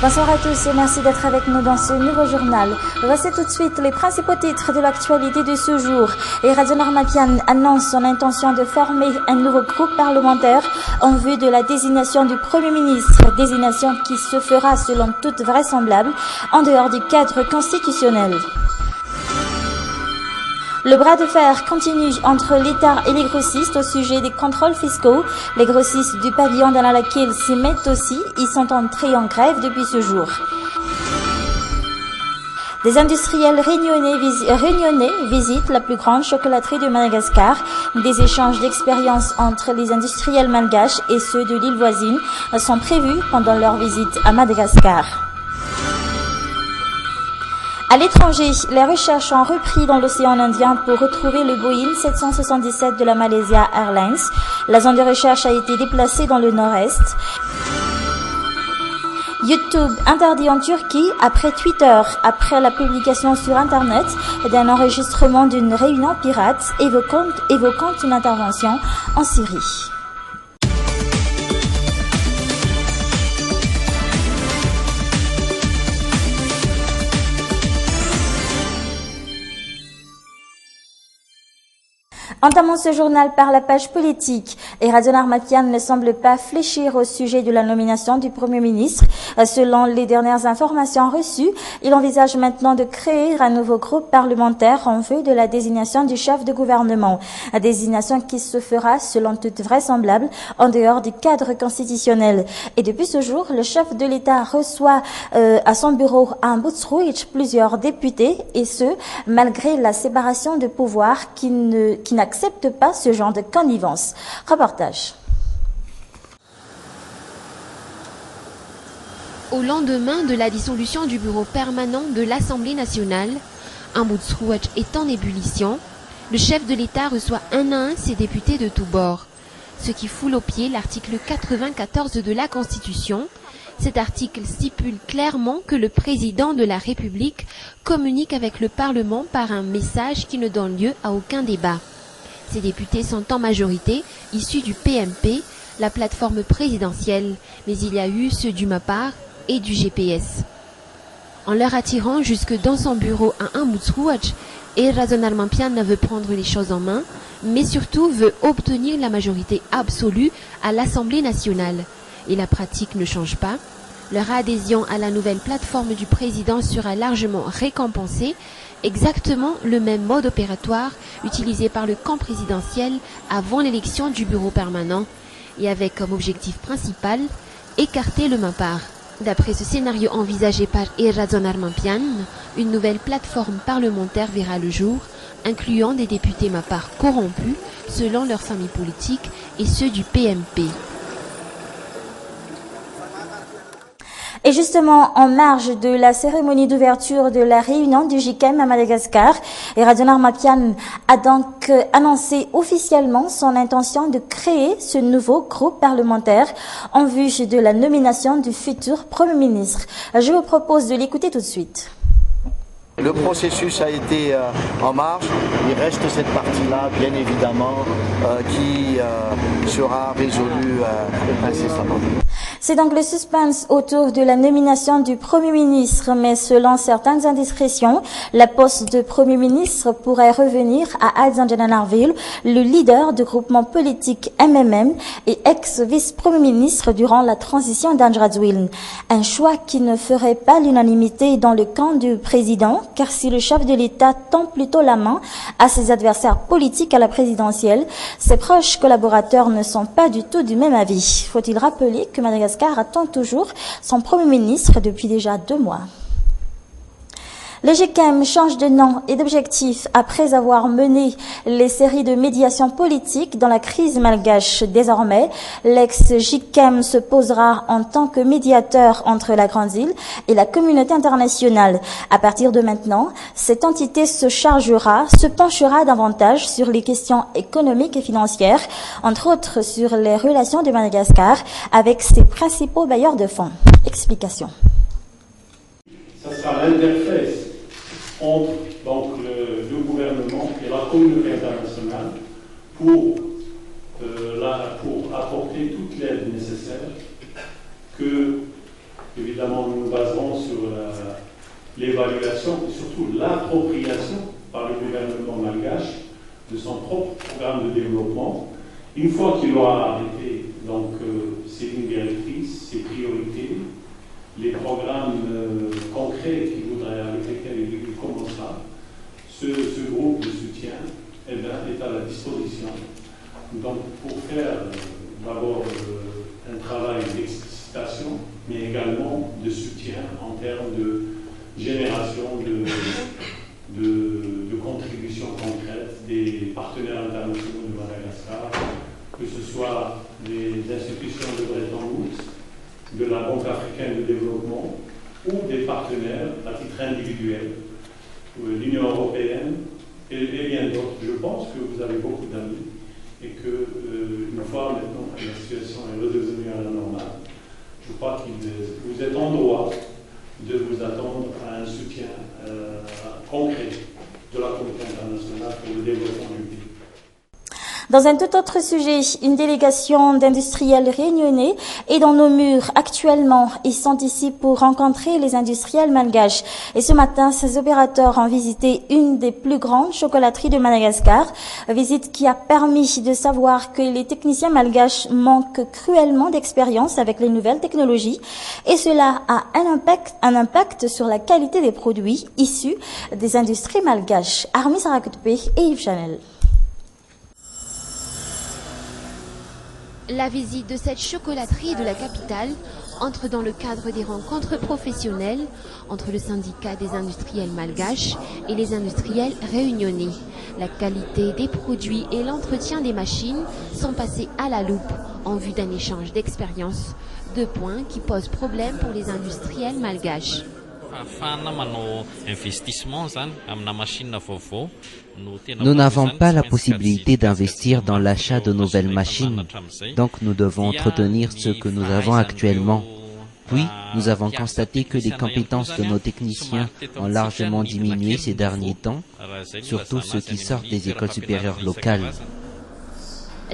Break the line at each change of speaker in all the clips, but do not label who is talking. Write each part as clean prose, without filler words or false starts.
Bonsoir à tous et merci d'être avec nous dans ce nouveau journal. Voici tout de suite les principaux titres de l'actualité de ce jour. Et Radio Narmapian annonce son intention de former un nouveau groupe parlementaire en vue de la désignation du Premier ministre, désignation qui se fera selon toute vraisemblance en dehors du cadre constitutionnel. Le bras de fer continue entre l'État et les grossistes au sujet des contrôles fiscaux. Les grossistes du pavillon dans laquelle s'y mettent aussi. Ils sont entrés en grève depuis ce jour. Des industriels réunionnais visitent la plus grande chocolaterie de Madagascar. Des échanges d'expériences entre les industriels malgaches et ceux de l'île voisine sont prévus pendant leur visite à Madagascar. À l'étranger, les recherches ont repris dans l'océan Indien pour retrouver le Boeing 777 de la Malaysia Airlines. La zone de recherche a été déplacée dans le nord-est. YouTube interdit en Turquie après Twitter, après la publication sur Internet d'un enregistrement d'une réunion pirate évoquant une intervention en Syrie. Entamons ce journal par la page politique et Radio Narmapian ne semble pas fléchir au sujet de la nomination du Premier ministre. Selon les dernières informations reçues, il envisage maintenant de créer un nouveau groupe parlementaire en vue de la désignation du chef de gouvernement. La désignation qui se fera, selon toute vraisemblance, en dehors du cadre constitutionnel. Et depuis ce jour, le chef de l'État reçoit à son bureau à Bootsrouich plusieurs députés et ce, malgré la séparation de pouvoirs qui n'accepte pas ce genre de connivence. Reportage.
Au lendemain de la dissolution du bureau permanent de l'Assemblée nationale, un Bootsrouich est en ébullition. Le chef de l'État reçoit un à un ses députés de tous bords, ce qui foule aux pieds l'article 94 de la Constitution. Cet article stipule clairement que le président de la République communique avec le Parlement par un message qui ne donne lieu à aucun débat. Ces députés sont en majorité issus du PMP, la plateforme présidentielle, mais il y a eu ceux du MAPAR et du GPS. En leur attirant jusque dans son bureau à Bootsrouich, et Radio Narmapian veut prendre les choses en main, mais surtout veut obtenir la majorité absolue à l'Assemblée nationale. Et la pratique ne change pas. Leur adhésion à la nouvelle plateforme du président sera largement récompensée, exactement le même mode opératoire utilisé par le camp présidentiel avant l'élection du bureau permanent et avec comme objectif principal écarter le MAPAR. D'après ce scénario envisagé par Radio Narmapian, une nouvelle plateforme parlementaire verra le jour, incluant des députés MAPAR corrompus selon leur famille politique et ceux du PMP.
Et justement, en marge de la cérémonie d'ouverture de la réunion du JICAM à Madagascar, Radio Narmapian a donc annoncé officiellement son intention de créer ce nouveau groupe parlementaire en vue de la nomination du futur Premier ministre. Je vous propose de l'écouter tout de suite.
Le processus a été en marche, il reste cette partie-là, bien évidemment, qui sera résolue incessamment.
C'est donc le suspense autour de la nomination du Premier ministre, mais selon certaines indiscrétions, la poste de Premier ministre pourrait revenir à Adjanjananarville, le leader du groupement politique MMM et ex-vice-premier ministre durant la transition d'Andradzwil. Un choix qui ne ferait pas l'unanimité dans le camp du président, car si le chef de l'État tend plutôt la main à ses adversaires politiques à la présidentielle, ses proches collaborateurs ne sont pas du tout du même avis. Faut-il rappeler que Madagascar attend toujours son Premier ministre depuis déjà 2 mois. Le JICAM change de nom et d'objectif après avoir mené les séries de médiation politique dans la crise malgache. Désormais, l'ex-JICAM se posera en tant que médiateur entre la Grande Île et la communauté internationale. À partir de maintenant, cette entité se penchera davantage sur les questions économiques et financières, entre autres sur les relations de Madagascar avec ses principaux bailleurs de fonds. Explication.
Ça sera l'interface entre donc, le gouvernement et la communauté internationale pour apporter toute l'aide nécessaire que, évidemment, nous nous l'évaluation et surtout l'appropriation par le gouvernement malgache de son propre programme de développement. Une fois qu'il aura arrêté donc, ses lignes directrices, ses priorités, les programmes concrets avec lesquels il commencera, ce groupe de soutien est à la disposition. Donc pour faire d'abord un travail d'explicitation, mais également de soutien en termes de génération de contributions concrètes des partenaires internationaux de Madagascar, que ce soit des institutions de Bretton Woods, de la Banque africaine de développement ou des partenaires à titre individuel, l'Union européenne et bien d'autres. Je pense que vous avez beaucoup d'amis et que une fois maintenant que la situation est redevenue à la normale, je crois que vous êtes en droit de vous attendre à un soutien concret de la communauté internationale pour le développement du pays.
Dans un tout autre sujet, une délégation d'industriels réunionnais est dans nos murs actuellement. Ils sont ici pour rencontrer les industriels malgaches. Et ce matin, ces opérateurs ont visité une des plus grandes chocolateries de Madagascar. Visite qui a permis de savoir que les techniciens malgaches manquent cruellement d'expérience avec les nouvelles technologies. Et cela a un impact sur la qualité des produits issus des industries malgaches. Armis Sarakutpe et Yves Chanel.
La visite de cette chocolaterie de la capitale entre dans le cadre des rencontres professionnelles entre le syndicat des industriels malgaches et les industriels réunionnais. La qualité des produits et l'entretien des machines sont passés à la loupe en vue d'un échange d'expériences, deux points qui posent problème pour les industriels malgaches.
Nous n'avons pas la possibilité d'investir dans l'achat de nouvelles machines, donc nous devons entretenir ce que nous avons actuellement. Puis, nous avons constaté que les compétences de nos techniciens ont largement diminué ces derniers temps, surtout ceux qui sortent des écoles supérieures locales.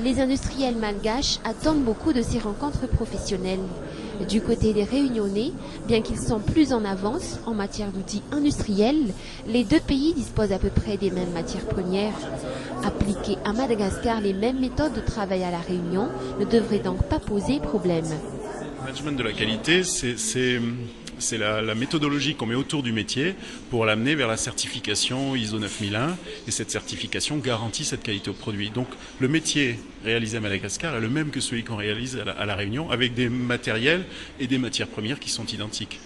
Les industriels malgaches attendent beaucoup de ces rencontres professionnelles. Du côté des Réunionnais, bien qu'ils sont plus en avance en matière d'outils industriels, les deux pays disposent à peu près des mêmes matières premières. Appliquer à Madagascar les mêmes méthodes de travail à la Réunion ne devrait donc pas poser problème.
Le management de la qualité, c'est la méthodologie qu'on met autour du métier pour l'amener vers la certification ISO 9001 et cette certification garantit cette qualité au produit. Donc le métier réalisé à Madagascar est le même que celui qu'on réalise à la Réunion avec des matériels et des matières premières qui sont identiques.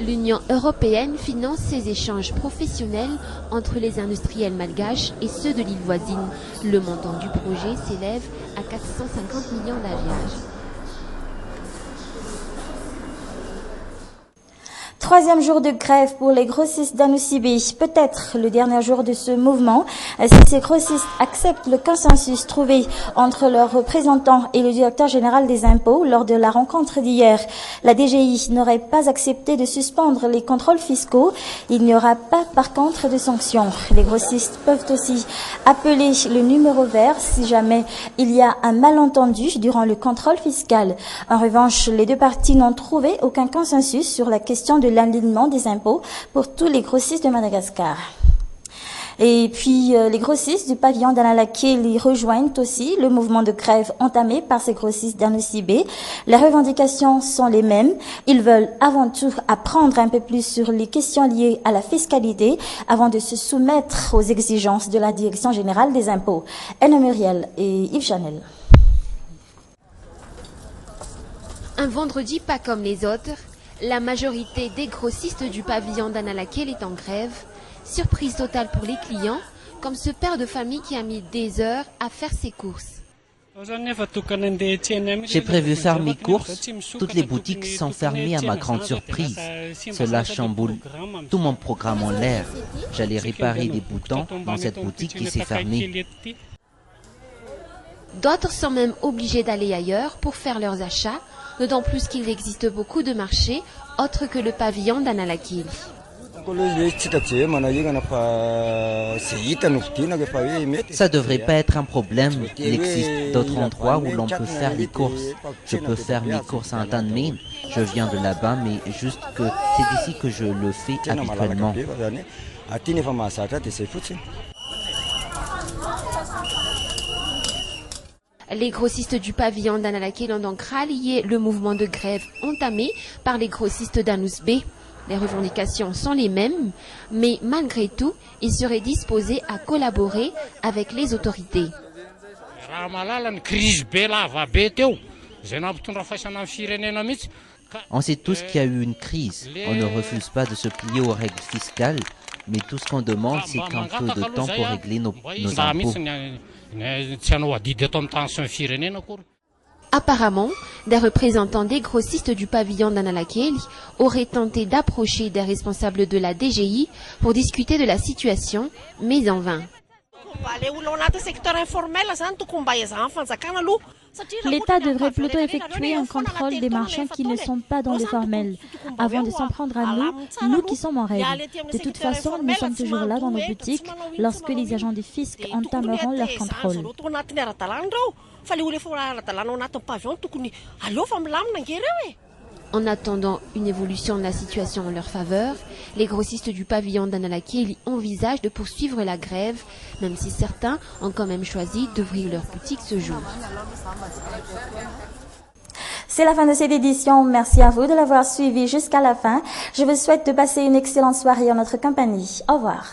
L'Union européenne finance ces échanges professionnels entre les industriels malgaches et ceux de l'île voisine. Le montant du projet s'élève à 450 millions d'alliages.
Troisième jour de grève pour les grossistes d'Anousibé, peut-être le dernier jour de ce mouvement. Si ces grossistes acceptent le consensus trouvé entre leurs représentants et le directeur général des impôts lors de la rencontre d'hier, la DGI n'aurait pas accepté de suspendre les contrôles fiscaux. Il n'y aura pas par contre de sanctions. Les grossistes peuvent aussi appeler le numéro vert si jamais il y a un malentendu durant le contrôle fiscal. En revanche, les deux parties n'ont trouvé aucun consensus sur la question de l'alignement des impôts pour tous les grossistes de Madagascar. Et puis, les grossistes du pavillon d'Analaké les rejoignent aussi le mouvement de grève entamé par ces grossistes d'Anousibé. Les revendications sont les mêmes. Ils veulent avant tout apprendre un peu plus sur les questions liées à la fiscalité avant de se soumettre aux exigences de la Direction générale des impôts. Anna Muriel et Yves Chanel.
Un vendredi pas comme les autres, la majorité des grossistes du pavillon d'Analaké est en grève. Surprise totale pour les clients, comme ce père de famille qui a mis des heures à faire ses courses.
J'ai prévu faire mes courses. Toutes les boutiques sont fermées à ma grande surprise. Cela chamboule tout mon programme en l'air. J'allais réparer des boutons dans cette boutique qui s'est fermée.
D'autres sont même obligés d'aller ailleurs pour faire leurs achats, d'autant plus qu'il existe beaucoup de marchés autres que le pavillon d'Analaké.
Ça devrait pas être un problème. Il existe d'autres endroits où l'on peut faire les courses. Je peux faire mes courses à Antanmin. Je viens de là-bas, mais juste que c'est ici que je le fais habituellement.
Les grossistes du pavillon d'Analakil ont donc rallié le mouvement de grève entamé par les grossistes d'Anousbé. Les revendications sont les mêmes, mais malgré tout, ils seraient disposés à collaborer avec les autorités.
On sait tous qu'il y a eu une crise. On ne refuse pas de se plier aux règles fiscales, mais tout ce qu'on demande, c'est qu'un peu de temps pour régler nos impôts.
Apparemment, des représentants des grossistes du pavillon d'Analakil auraient tenté d'approcher des responsables de la DGI pour discuter de la situation, mais en vain.
L'État devrait plutôt effectuer un contrôle des marchands qui ne sont pas dans le formel, avant de s'en prendre à nous qui sommes en règle. De toute façon, nous sommes toujours là dans nos boutiques lorsque les agents du fisc entameront leur contrôle.
En attendant une évolution de la situation en leur faveur, les grossistes du pavillon d'Analakil envisagent de poursuivre la grève, même si certains ont quand même choisi d'ouvrir leur boutique ce jour.
C'est la fin de cette édition. Merci à vous de l'avoir suivi jusqu'à la fin. Je vous souhaite de passer une excellente soirée en notre compagnie. Au revoir.